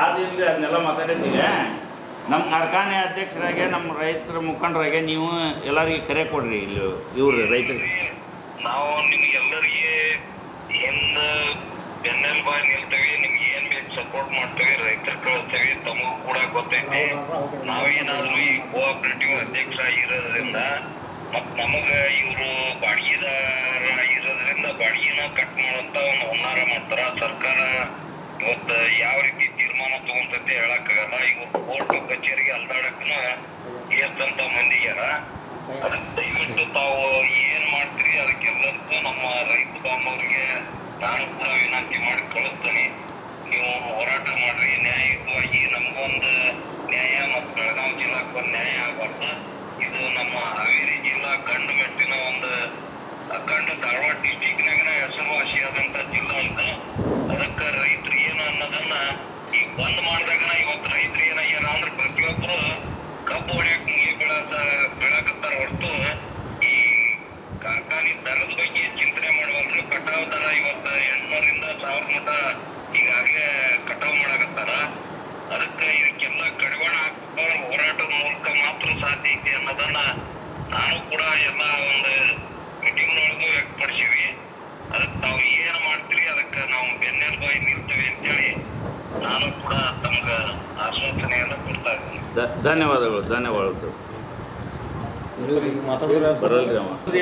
ಆದಿಲ್ಲ ಅದನ್ನೆಲ್ಲ ಮಾತಾಡಿದ್ದೀವಿ. ನಮ್ಮ ಕಾರ್ಖಾನೆ ಅಧ್ಯಕ್ಷರಾಗೆ ನಮ್ಮ ರೈತರ ಮುಖಂಡರಾಗೆ ನೀವು ಎಲ್ಲರಿಗೆ ಕರೆ ಕೊಡ್ರಿ ಇಲ್ಲಿ ಇವ್ರು ರೈತರಿಗೆ. ನಾವು ನಿಮ್ಗೆಲ್ಲರಿಗೆ ಹಿಂದೆ ಬೆನ್ನೆಲುಬಾಗಿ ನಿಲ್ತೇವೆ, ನಿಮ್ಗೆ ಏನ್ ಬೇಕು ಸಪೋರ್ಟ್ ಮಾಡ್ತೇವೆ, ರೈತರ ಕಳಿಸ್ತೇವೆ. ತಮಗೂ ಕೂಡ ಗೊತ್ತೈತಿ ನಾವೇನಾದ್ರೂ ಈ ಕೋಆಪರೇಟಿವ್ ಅಧ್ಯಕ್ಷ ಆಗಿರೋದ್ರಿಂದ ಮತ್ ನಮಗ ಇವರು ಬಾಡಿಗೆದಾರ ಆಗಿರೋದ್ರಿಂದ ಬಾಡಿಗೆನ ಕಟ್ ಮಾಡುವಂತ ಒಂದು ಹುನ್ನಾರ ಮಾಡ್ತಾರ. ಸರ್ಕಾರ ಇವತ್ತು ಯಾವ ರೀತಿ ತೀರ್ಮಾನ ತಗೊಂತೈತೆ ಹೇಳಕ್ಕಾಗಲ್ಲ. ಇವ್ರು ಕೋರ್ಟ್ ಕಚೇರಿಗೆ ಅಲ್ದಾಡಕ್ಕೂ ಎಷ್ಟಂತ ಮಂದಿಗ್ಯಾರ. ಅದಕ್ಕೆ ದಯವಿಟ್ಟು ತಾವು ಏನ್ ಮಾಡ್ತೀರಿ ಅದಕ್ಕೆಲ್ಲದಕ್ಕೂ ನಮ್ಮ ರೈತ ಬಾಂಧವರಿಗೆ ನಾನು ಕೂಡ ವಿನಂತಿ ಮಾಡಿ ಕಳಿಸ್ತೇನೆ. ನೀವು ಹೋರಾಟ ಮಾಡ್ರಿ ನ್ಯಾಯಯುತವಾಗಿ. ನಮಗೊಂದು ನ್ಯಾಯ ಮತ್ತು ಬೆಳಗಾವಿ ಜಿಲ್ಲಾಕ್ಕೆ ಒಂದು ನ್ಯಾಯ ಆಗಬಾರ್ದು. ಇದು ನಮ್ಮ ಹಾವೇರಿ ಜಿಲ್ಲಾ ಗಂಡು ಮೆಟ್ಟಿನ ಒಂದು ಗಂಡು ಧಾರವಾಡ ಡಿಸ್ಟಿಕ್ನಾಗ ಹೆಸರುವಾಸಿಯಾದಂತ ಜಿಲ್ಲಾ ಇದು. ಅದಕ್ಕೆ ರೈತರು ಏನು ಅನ್ನೋದನ್ನ ಈಗ ಬಂದ್ ಮಾಡಿದಾಗ ಇವತ್ತು ರೈತರು ಏನಾಗ್ಯಾರ ಅಂದ್ರೆ ಪ್ರತಿಯೊಬ್ಬರು ಕಬ್ಬು ಹೊಡ್ಯಾಕ ಮುಗಿ ಬೆಳಕತ್ತಾರ ಹೊರತು ಈ ಕಾರ್ಖಾನೆ ದರದ ಬಗ್ಗೆ ಚಿಂತನೆ ಮಾಡುವಲ್ರು. ಕಟಾವ್ ದರ ಇವತ್ತು 800ರಿಂದ 1000 ಮಟ ಈಗಾಗಲೇ ಕಟಾವ್ ಮಾಡಕತ್ತಾರ. ಅದಕ್ಕೆ ಇದಕ್ಕೆಲ್ಲ ಕಡಿವಾಣ ಹಾಕುವ ಹೋರಾಟದ ಮೂಲಕ ಮಾತ್ರ ಸಾಧ್ಯ ಐತಿ ಅನ್ನೋದನ್ನ ನಾನು ಕೂಡ ಎಲ್ಲ ಒಂದು ಮೀಟಿಂಗ್ನೊಳಗೂ ವ್ಯಕ್ತಪಡಿಸಿವಿ. ಅದಕ್ಕೆ ತಾವು ಏನು ಮಾಡ್ತೀರಿ ಅದಕ್ಕೆ ನಾವು ಬೆನ್ನೆಲುಬಾಗಿ ನಿಲ್ತೇವೆ ಅಂತೇಳಿ ನಾನು ಕೂಡ ತಮ್ಗೆ ಆಶ್ವಾಸನೆಯನ್ನು ಕೊಡ್ತಾ ಇದ್ದೀನಿ. ಧನ್ಯವಾದಗಳು.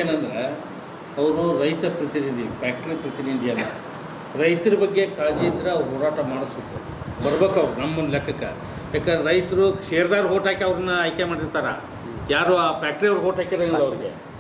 ಏನಂದ್ರೆ ಅವರು ರೈತ ಪ್ರತಿನಿಧಿ, ಫ್ಯಾಕ್ಟ್ರಿ ಪ್ರತಿನಿಧಿ ಅಲ್ಲ. ರೈತರ ಬಗ್ಗೆ ಕಾಳಜಿ ಇದ್ದರೆ ಅವ್ರು ಹೋರಾಟ ಮಾಡಿಸ್ಬೇಕು, ಬರ್ಬೇಕು ಅವ್ರು ನಮ್ಮೊಂದು ಲೆಕ್ಕಕ್ಕೆ. ಯಾಕಂದ್ರೆ ರೈತರು ಷೇರ್ದಾರ್ ಓಟ್ ಹಾಕಿ ಅವ್ರನ್ನ ಆಯ್ಕೆ ಮಾಡಿರ್ತಾರೆ, ಯಾರು ಆ ಫ್ಯಾಕ್ಟ್ರಿ ಅವ್ರಿಗೆ ಓಟ್ ಹಾಕಿರೋಂಗಿಲ್ಲ ಅವ್ರಿಗೆ.